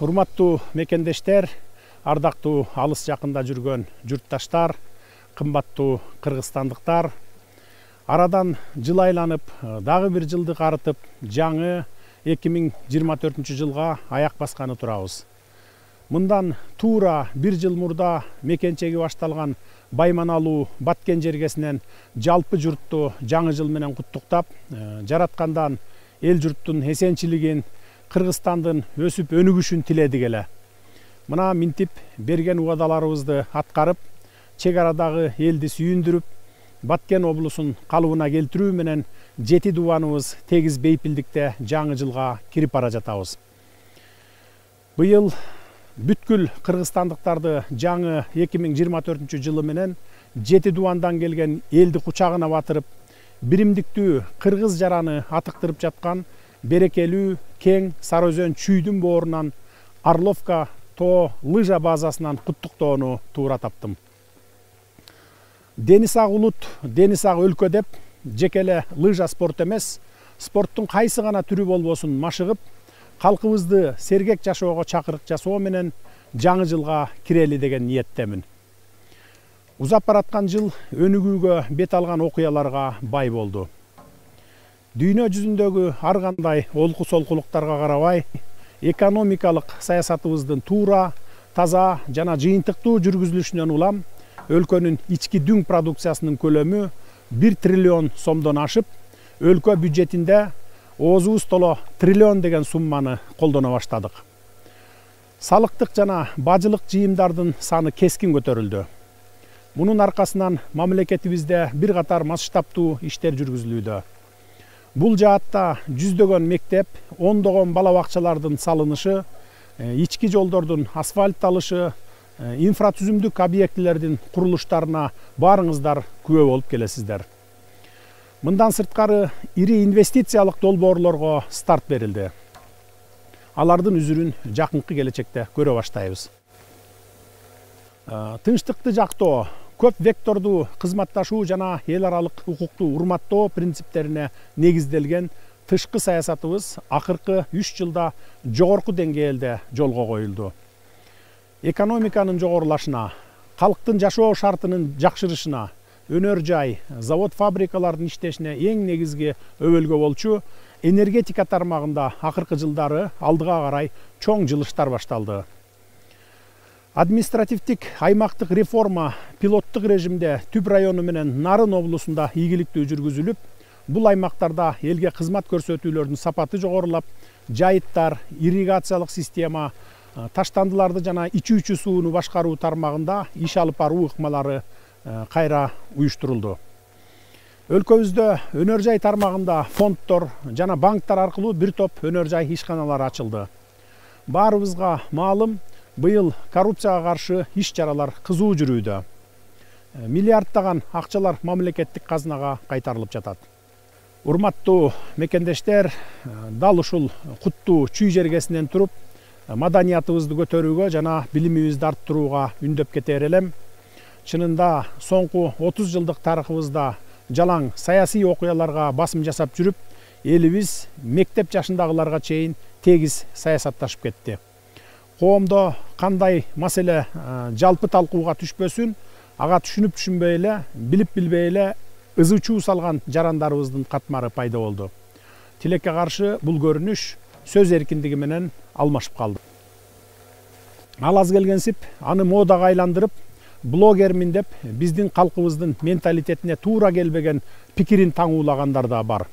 урматтуу мекендештер, ардактуу алыс жакында жүргөн журтташтар, кымбаттуу кыргызстандыктар. Арадан жыл айланып, дагы бир жылды карытып, жаңы 2024 жылга аяк басканы турабыз. Мындан туура бир жыл мурда мекенчеги башталган Байманалуу Баткен жергесинен жалпы журтту жаңы жыл менен куттуктап, жараткандан эл журттун эсенчилигин, Кыргызстандын өсүп өнүгүшүн тиледик эле. Мына минтип берген угадаларыбызды аткарып, чек арадагы элди сүйүндүрүп, Баткен облусун калыбына келтирүү менен 7 дубаныбыз тегиз бейпилдикте жаңы жылга кирип бара жатабыз. Быйыл бүткүл кыргызстандыктарды жаңы 2024 жылы менен 7 дубандан келген элди кучагына батырып, биримдиктүү кыргыз жараны атыктырып жаткан берекелүү кең Сарыөзөн чүйдүн боорунан Орловка тоо лыжа базасынан куттуктоону туура таптым. Дени сак улут, дени сак өлкө деп жекеле лыжа спорт эмес, спорттун кайсы гана түрү болбосун машыгып, калкыбызды сергек жашоого чакырык жасоо менен жаңы жылга кирели деген ниеттемин. Узап бараткан жыл өнүгүүгө бет алган окуяларга бай болду. Дүйнө жүзүндөгү ар кандай олку солкулуктарга карабай, экономикалык саясатыбыздын туура, таза жана жыйынтыктуу жүргүзүлүшүнөн улам өлкөнүн ички дүң продукциясынын көлөмү 1 триллион сомдон ашып, өлкө бюджетинде оозубуз толо триллион деген сумманы колдоно баштадык. Салыктык жана бажылык жыйымдардын саны кескин көтөрүлдү. Мунун аркасынан мамлекетибизде бир катар масштабтуу иштер жүргүзүлүүдө. Бул жаатта жүздөгөн мектеп, ондогон бала бакчалардын салынышы, ички жолдордун асфальтталышы, инфратүзүмдүк объектилердин курулуштарына баарыңыздар күбө болуп келесиздер. Мындан сырткары ири инвестициялык долбоорлорго старт берилди. Алардын үзүрүн жакынкы келечекте көрө баштайбыз. Тынчтыкты жактоо, көп вектордуу кызматташуу жана эл аралык укукту урматтоо принциптерине негизделген тышкы саясатыбыз акыркы 3 жылда жогорку деңгээлде жолго коюлду. Экономиканын жогорулашына, калктын жашоо шартынын жакшырышына, өнөр жай, завод фабрикалардын иштешине эң негизги өбөлгө болчу энергетика тармагында акыркы жылдары алдыга карай чоң жылыштар башталды. Административдик аймактык реформа пилоттук режимде Түп району менен Нарын облусунда ийгиликтүү жүргүзүлүп, бул аймактарда элге кызмат көрсөтүүлөрдүн сапаты жогорулап, жайыттар, ирригациялык система, таштандыларды жана ичүүчү сууну башкаруу тармагында иш алып баруу ыкмалары кайра уюштурулду. Өлкөбүздө өнөр жай тармагында фонддор жана банктар аркылуу бир топ өнөр жай ишканалары ачылды. Баарыбызга маалым, быйыл коррупцияга каршы иш чаралар кызуу жүрүүдө. Миллиарддаган акчалар мамлекеттик казынага кайтарылып жатат. Урматтуу мекендештер, дал ушул куттуу чүй жергесинен туруп, маданиятыбызды көтөрүүгө жана билимибизди арттырууга үндөп кетер элем. Чынында соңку 30 жылдык тарыхыбызда жалаң саясий окуяларга басым жасап жүрүп, элибиз мектеп жашындагыларга чейин тегиз саясатташып кетти. Коомдо кандай маселе жалпы талкууга түшпөсүн, ага түшүнүп түшүнбөй эле, билип билбей эле ызы чуу салган жарандарыбыздын катмары пайда болду. Тилекке каршы бул көрүнүш сөз эркиндиги менен алмашып калды. Ал аз келгенсип, аны модага айландырып, блогермин деп биздин калкыбыздын менталитетине туура келбеген пикирин таңуулагандар да бар.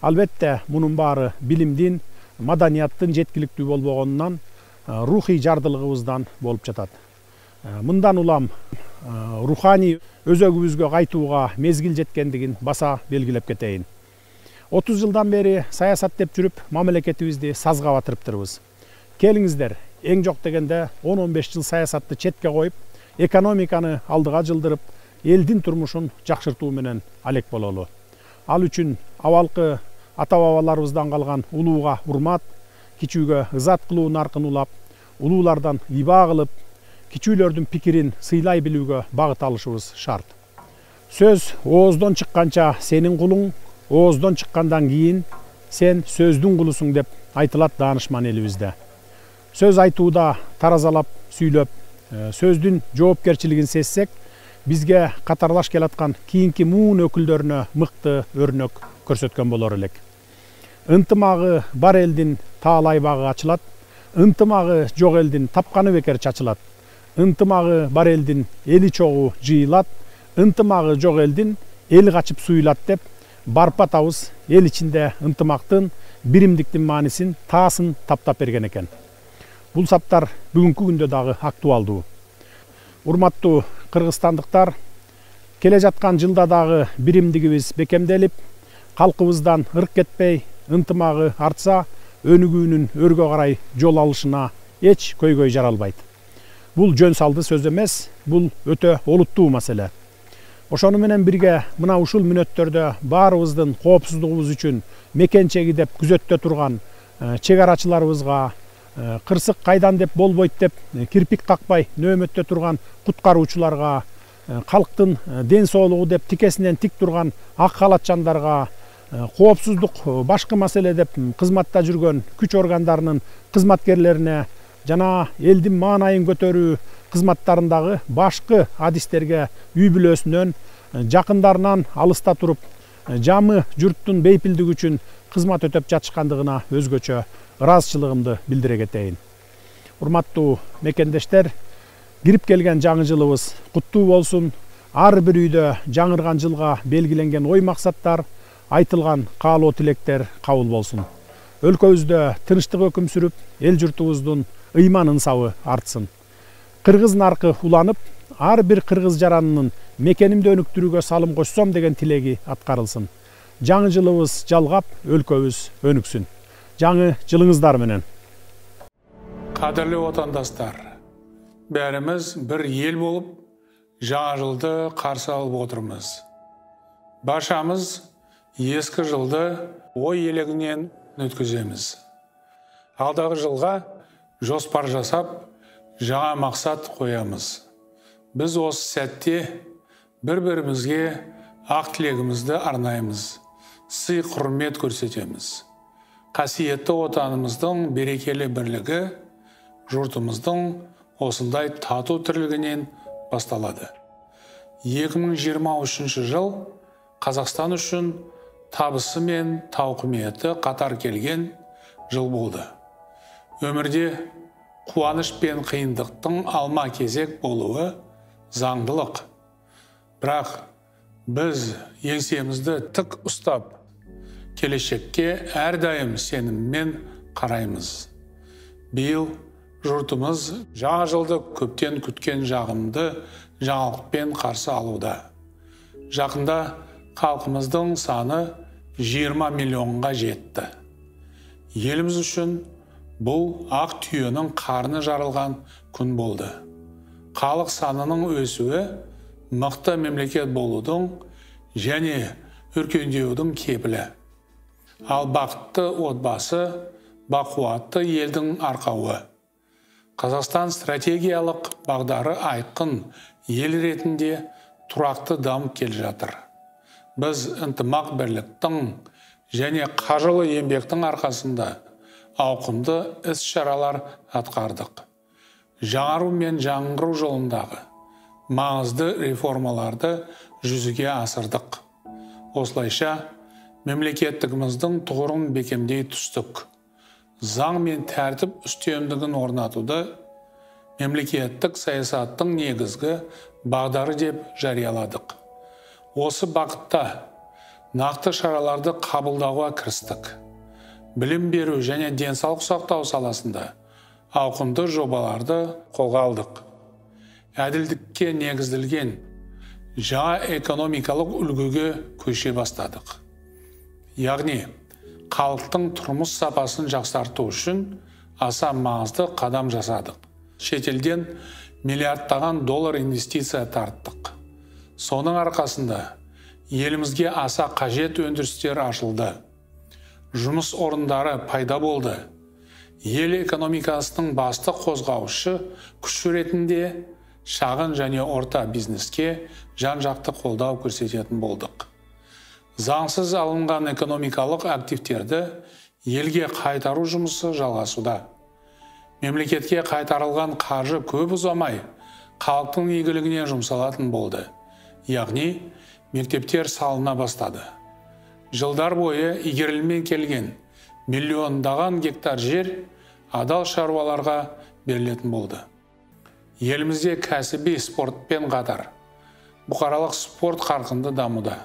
Албетте, мунун баары билимдин, маданияттын жеткиликтүү болбогонунан, рухий жардылыгыбыздан болуп жатат. Мындан улам руханий өзөгүбүзгө кайтууга мезгил жеткендигин баса белгилеп кетейин. 30 жылдан бери саясат деп жүрүп, мамлекетибизди сазга батырыптырбыз. Келиңиздер, эң жок дегенде 10-15 жыл саясатты четке коюп, экономиканы алдыга жылдырып, элдин турмушун жакшыртуу менен алек бололу. Ал үчүн абалкы ата-бабаларыбыздан калган улууга урмат, кичүүгө ызат кылуу наркын улап, улуулардан иба кылып, кичүүлөрдүн пикирин сыйлай билүүгө багыт алышыбыз шарт. Сөз ооздон чыкканча сенин кулуң, ооздон чыккандан кийин сен сөздүн кулусуң деп айтылат даанышман элибизде. сөз айтууда таразалап сүйлөп, сөздүн жоопкерчилигин сезсек, бизге катарлаш келаткан кийинки муун өкүлдөрүнө мыкты өрнөк көрсөткөн болор элек. Ынтымагы бар элдин таал айбагы ачылат, ынтымагы жок элдин тапканы бекер чачылат. Ынтымагы бар элдин эли чогуу жыйылат, ынтымагы жок элдин эл качып суюлат деп барпа табыз эл ичинде ынтымактын, биримдиктин маанисин, таасын таптап берген экен. Бул саптар бүгүнкү күндө дагы актуалдуу. Урматтуу кыргызстандыктар, келе жаткан жылда дагы биримдигибиз бекемделип, калкыбыздан ырк кетпей, ынтымагы артса, өнүгүүнүн өргө карай жол алышына эч көйгөй жаралбайт. Бул жөн салды сөз эмес, бул өтө олуттуу маселе. Ошону менен бирге мына ушул мүнөттөрдө баарыбыздын коопсуздугубуз үчүн мекенчеги деп күзөттө турган чек арачыларыбызга, кырсык кайдан деп болбойт деп кирпик какпай нөөмөттө турган куткаруучуларга, калктын ден соолугу деп тикесинен тик турган ак халатчандарга, коопсуздук башкы маселе деп кызматта жүргөн күч органдарынын кызматкерлерине жана элдин маанайын көтөрүү кызматтарындагы башкы адистерге үй бүлөсүнөн, жакындарынан алыста туруп, жамы журттун бейпилдиги үчүн кызмат өтөп жатышкандыгына өзгөчө ыраазычылыгымды билдире кетейин. Урматтуу мекендештер, кирип келген жаңы жылыбыз куттуу болсун. Ар бир үйдө жаңырган жылга белгиленген ой максаттар, айтылган каалоо тилектер кабыл болсун. Өлкөбүздө тынчтык өкүм сүрүп, эл журтубуздун ыйман ынсабы артсын. Кыргыз наркы уланып, ар бир кыргыз жаранынын мекенимди өнүктүрүүгө салым кошсом деген тилеги аткарылсын. Жаңы жылыбыз жалгап, өлкөбүз өнүксүн. Жаңы жылыңыздар менен. Кадірлі отандастар, бәріміз бір ел болып, жаңа жылды қарсы алып отырмыз. Баршамыз ескі жылды ой елегінен өткіземіз. Алдағы жылға жоспар жасап, жаңа мақсат қоямыз. Біз осы сәтте бір-бірімізге ақ тілегімізді арнаймыз, сый құрмет көрсетеміз. Қасиетті отанымыздың берекелі бірлігі жұртымыздың осындай тату тірлігінен басталады. 2023 жыл Қазақстан үшін табысы мен тауқыметі қатар келген жыл болды. Өмірде қуаныш пен қиындықтың алма кезек болуы заңдылық. Бірақ біз еңсемізді тік ұстап, келешекке әрдайым сеніммен қараймыз. Биыл жұртымыз жаңа жылды көптен күткен жағымды жаңалықпен қарсы алуда. Жақында халқымыздың саны 20 миллионға жетті. Еліміз үшін бұл ақ түйенің қарны жарылған күн болды. Халық санының өсуі мықты мемлекет болудың және өркендеудің кепілі. Ал бақытты отбасы бақуатты елдің арқауы. Қазақстан стратегиялық бағдары айқын ел ретінде тұрақты дамып келе жатыр. Біз ынтымақ бірліктің және қажырлы еңбектің арқасында ауқымды іс-шаралар атқардық. Жаңару мен жаңғыру жолындағы маңызды реформаларды жүзеге асырдық. Осылайша мемлекеттігіміздің тұғырын бекемдей түстік. Заң мен тәртіп үстемдігін орнатуды мемлекеттік саясаттың негізгі бағдары деп жарияладық. Осы бағытта нақты шараларды қабылдауға кірістік. Білім беру және денсаулық сақтау саласында ауқымды жобаларды қолға алдық. Әділдікке негізделген жаңа экономикалық үлгіге көше бастадық. Яғни, халықтың тұрмыс сапасын жақсарту үшін аса маңызды қадам жасадық. Шетелден миллиардтаған доллар инвестиция тарттық. Соның арқасында елімізге аса қажет өндірістер ашылды. Жұмыс орындары пайда болды. Ел экономикасының басты қозғаушы күш ретінде шағын және орта бизнеске жан-жақты қолдау көрсететін болдық. Заңсыз алынған экономикалық активтерді елге қайтару жұмысы жалғасуда. Мемлекетке қайтарылған қаржы көп ұзамай халықтың игілігіне жұмсалатын болды. Яғни мектептер салына бастады. Жылдар бойы игерілмей келген миллиондаған гектар жер адал шаруаларға берілетін болды. Елімізде кәсіби спортпен қатар бұқаралық спорт қарқынды дамуда.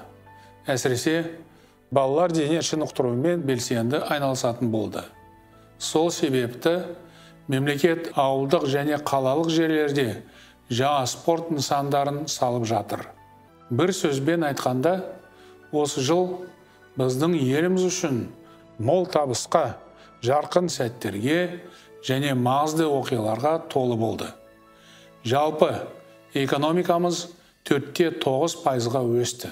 Әсіресе балалар дене шынықтырумен белсенді айналысатын болды. Сол себепті мемлекет ауылдық және қалалық жерлерде жаңа спорт нысандарын салып жатыр. Бір сөзбен айтқанда, осы жыл біздің еліміз үшін мол табысқа, жарқын сәттерге және маңызды оқиғаларға толы болды. Жалпы экономикамыз 4-9%-ға өсті.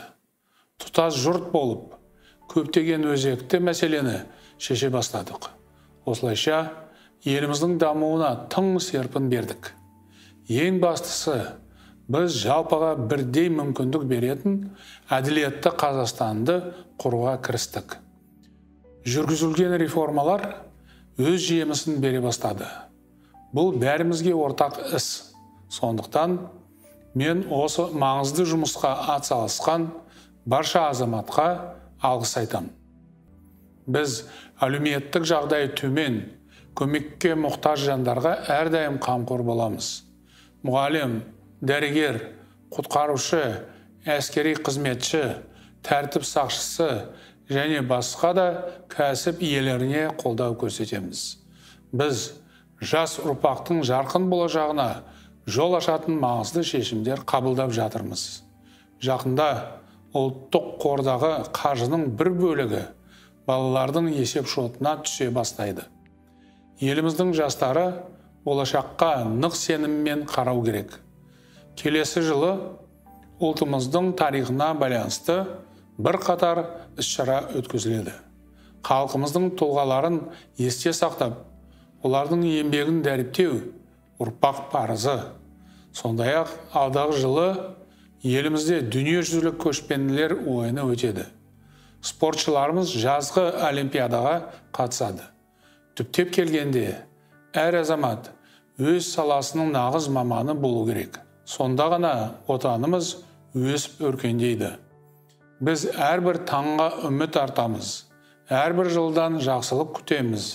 Тұтас жұрт болып, көптеген өзекті мәселені шеше бастадық. Осылайша еліміздің дамуына тың серпін бердік. Ең бастысы, біз жалпыға бірдей мүмкіндік беретін әділетті Қазақстанды құруға кірістік. Жүргізілген реформалар өз жемісін бере бастады. Бұл бәрімізге ортақ іс. Сондықтан мен осы маңызды жұмысқа атсалысқан барша азаматқа алғыс айтамын. Біз әлеуметтік жағдайы төмен, көмекке мұқтаж жандарға әрдайым қамқор боламыз. Мұғалім, дәрігер, құтқарушы, әскери қызметші, тәртіп сақшысы және басқа да кәсіп иелеріне қолдау көрсетеміз. Біз жас ұрпақтың жарқын болашағына жол ашатын маңызды шешімдер қабылдап жатырмыз. Жақында ұлттық қордағы қаржының бір бөлігі балалардың есеп шотына түсе бастайды. Еліміздің жастары болашаққа нық сеніммен қарау керек. Келесі жылы ұлтымыздың тарихына байланысты бір қатар іс-шара өткізіледі. Халқымыздың тұлғаларын есте сақтап, олардың еңбегін дәріптеу ұрпақ парызы. Сондай-ақ алдағы жылы елімізде дүниежүзілік көшпенділер ойыны өтеді. Спортшыларымыз жазғы олимпиадаға қатысады. Түптеп келгенде, әр азамат өз саласының нағыз маманы болу керек. Сонда ғана отанымыз өсіп өркендейді. Біз әрбір таңға үміт артамыз, әрбір жылдан жақсылық күтеміз.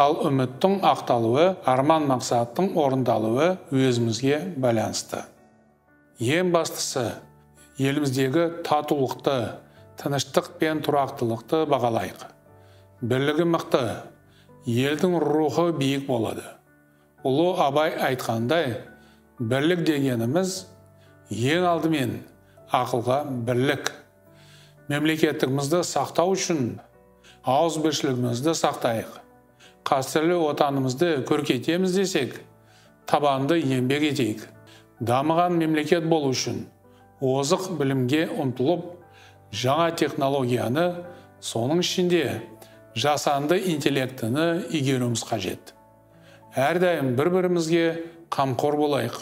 Ал үміттің ақталуы, арман мақсаттың орындалуы өзімізге байланысты. Ең бастысы, еліміздегі татулықты, тыныштық пен тұрақтылықты бағалайық. Бірлігі мықты, елдің рухы биік болады. Ұлы Абай айтқандай, бірлік дегеніміз ең алдымен ақылға бірлік. Мемлекеттігімізді сақтау үшін ауызбіршілігімізді сақтайық. Қастерлі отанымызды көркейтеміз десек, табанды еңбек етейік. Дамыған мемлекет болу үшін озық білімге ұмтылып, жаңа технологияны, соның ішінде жасанды интеллектіні игеруіміз қажет. Әрдайым бір-бірімізге қамқор болайық.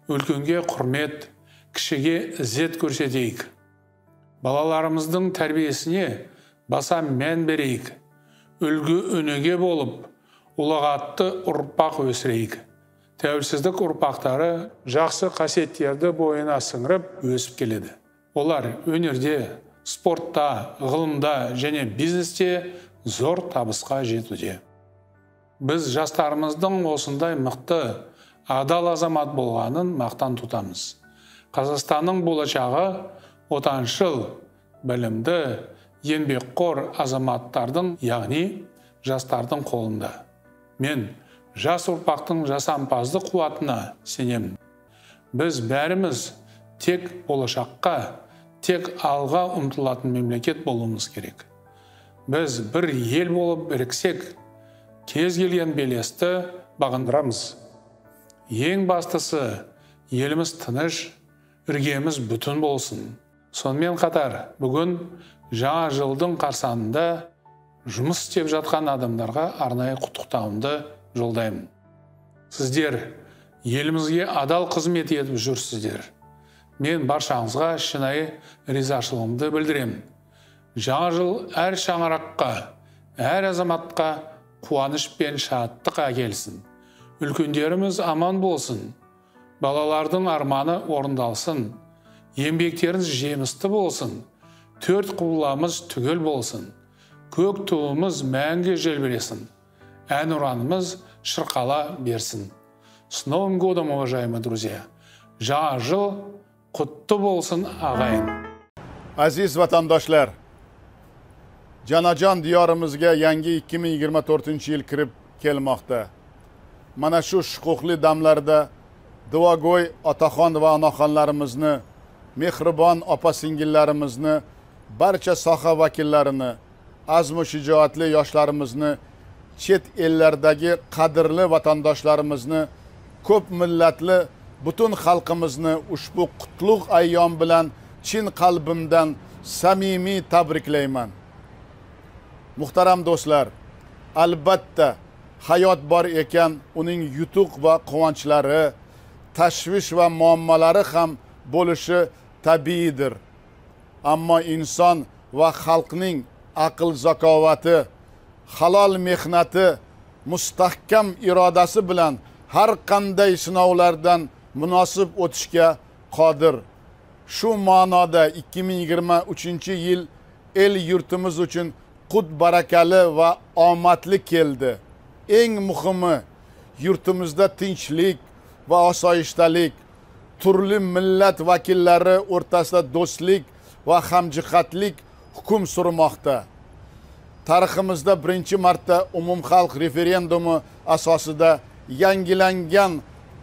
Үлкенге құрмет, кішіге ізет көрсетейік. Балаларымыздың тәрбиесіне баса мән берейік. Үлгі өнеге болып, ұлағатты ұрпақ өсірейік. Тәуелсіздік ұрпақтары жақсы қасиеттерді бойына сіңіріп өсіп келеді. Олар өнерде, спортта, ғылымда және бизнесте зор табысқа жетуде. Біз жастарымыздың осындай мықты, адал азамат болғанын мақтан тұтамыз. Қазақстанның болашағы отаншыл, білімді, еңбекқор азаматтардың, яғни жастардың қолында. Мен жас ұрпақтың жасампазды қуатына сенемін. Біз бәріміз тек болашаққа, тек алға ұмтылатын мемлекет болуымыз керек. Біз бір ел болып біріксек, кез келген белесті бағындырамыз. Ең бастысы, еліміз тыныш, іргеміз бүтін болсын. Сонымен қатар, бүгін жаңа жылдың қарсаңында жұмыс істеп жатқан адамдарға арнайы құттықтауымды жолдаймын. Сіздер елімізге адал қызмет етіп жүрсіздер. Мен баршаңызға шынайы ризашылығымды білдіремін. Жаңа жыл әр шаңыраққа, әр азаматқа қуаныш пен шаттық әкелсін. Үлкендерimiz аман болсын, балалардың арманы орындалсын, еңбектеріңіз жемісті болсын, төрт құбыламыз түгел болсын, көк туымыз мәңгі желбіресін, әнұранымыз шырқала берсін. С Новым годом, уважаемые друзья! Жаңа жыл құтты болсын, ағайын! Aziz vatandaşlar, Canacan diyorimizga yangi 2024-yil kirib kelmoqda. Mana shu shuquqli damlarda duogo'y otaxon va onaxonlarimizni, mehribon opa-singillarimizni, barcha soha vakillarini, azmu shijoatli yoshlarimizni, chet ellardagi qadrli vatandoshlarimizni, ko'p millatli butun xalqimizni ushbu qutlug' ayyom bilan chin qalbimdan samimiy tabriklayman. Muhtaram do'stlar, albatta hayot bor ekan, uning yutuq va quvonchlari, tashvish va muammolari ham bo'lishi tabiiydir. Ammo inson va xalqning aql zakovati, halol mehnati, mustahkam irodasi bilan har qanday sinovlardan munosib o'tishga qodir. Shu ma'noda 2023-yil el yurtimiz uchun qut barakali va omadli keldi. Eng muhimi, yurtimizda tinchlik va osoyishtalik, turli millat vakillari o'rtasida do'stlik va hamjihatlik hukm surmoqda. Tariximizda birinchi marta umumxalq referendumi asosida yangilangan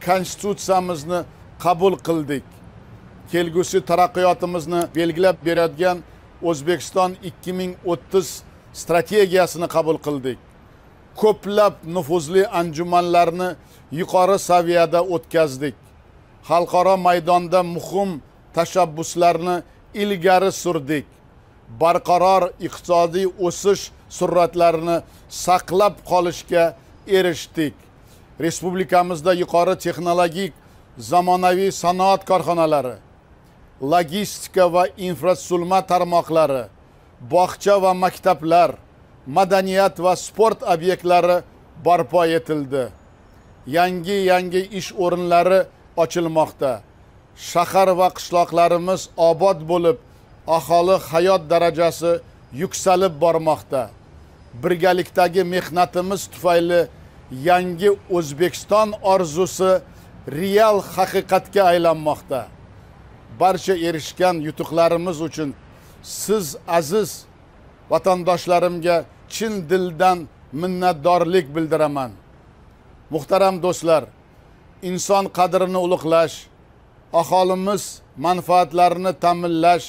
konstitutsiyamizni qabul qildik. Kelgusi taraqqiyotimizni belgilab beradigan O'zbekiston 2030 strategiyasini qabul qildik. Ko'plab nufuzli anjumanlarni yuqori saviyada o'tkazdik. Xalqaro maydonda muhim tashabbuslarni ilgari surdik. Barqaror iqtisodiy o'sish sur'atlarini saqlab qolishga erishdik. Respublikamizda yuqori texnologik zamonaviy sanoat korxonalari, logistika va infratuzilma tarmoqlari, bog'cha va maktablar, madaniyat va sport obyektlari barpo etildi. Yangi ish o'rinlari ochilmoqda. Shahar va qishloqlarimiz obod bo'lib, aholi hayot darajasi yuksalib bormoqda. Birgalikdagi mehnatimiz tufayli yangi O'zbekiston orzusi real haqiqatga aylanmoqda. Barcha erishgan yutuqlarimiz uchun siz aziz vatandoshlarimga chin dildan minnatdorlik bildiraman. Muhtaram do'stlar, inson qadrini ulug'lash, aholimiz manfaatlarini ta'minlash,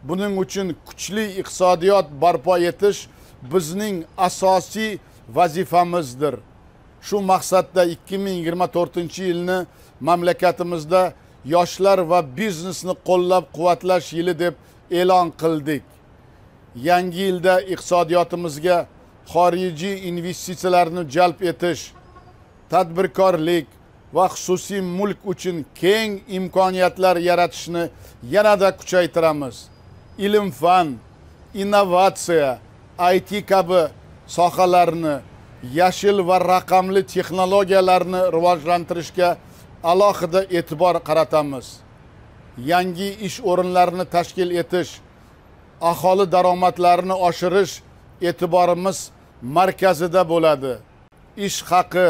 buning uchun kuchli iqtisodiyot barpo etish bizning asosiy vazifamizdir. Shu maqsadda 2024-yilni mamlakatimizda yoshlar va biznesni qo'llab-quvvatlash yili deb e'lon qildik. Yangi yilda iqtisodiyotimizga xorijiy investitsiyalarni jalb etish, tadbirkorlik va xususiy mulk uchun keng imkoniyatlar yaratishni yanada kuchaytiramiz. Ilm-fan, innovatsiya, IT kabi sohalarni, yashil va raqamli texnologiyalarni rivojlantirishga alohida e'tibor qaratamiz. Yangi ish o'rinlarini tashkil etish, aholi daromadlarini oshirish e'tiborimiz markazida bo'ladi. Ish haqi,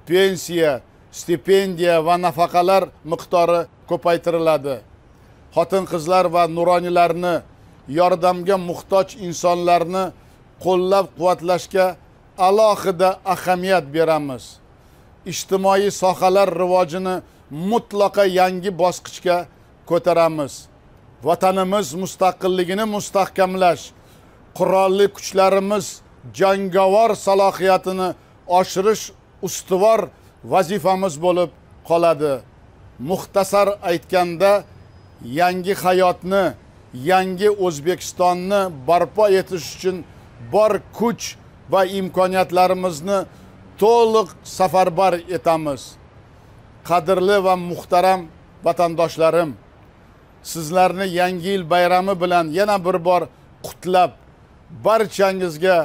pensiya, stipendiya va nafaqalar miqdori ko'paytiriladi. Xotin-qizlar va nuroniylarni, yordamga muhtoj insonlarni qo'llab-quvvatlashga alohida ahamiyat beramiz. Ijtimoiy sohalar rivojini mutlaqo yangi bosqichga ko'taramiz. Vatanimiz mustaqilligini mustahkamlash, qurolli kuchlarimiz jangovar salohiyatini oshirish ustuvor vazifamiz bo'lib qoladi. Muxtasar aytganda, yangi hayotni, yangi O'zbekistonni barpo etish uchun bor kuch va imkoniyatlarimizni to'liq safarbar etamiz. Qadrli va muhtaram vatandoshlarim, sizlarni yangi yil bayrami bilan yana bir bor qutlab, barchangizga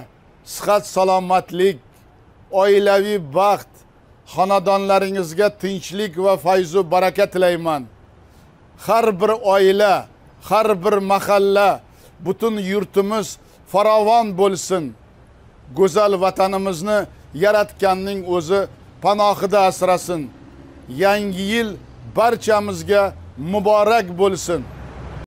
sihat salomatlik, oilaviy baxt xonadonlaringizga tinchlik va fayzu baraka tilayman. Har bir oila, har bir mahalla, butun yurtimiz farovon bo'lsin. Go'zal vatanimizni yaratganning o'zi panohida asrasin. Yangi yil barchamizga muborak bo'lsin.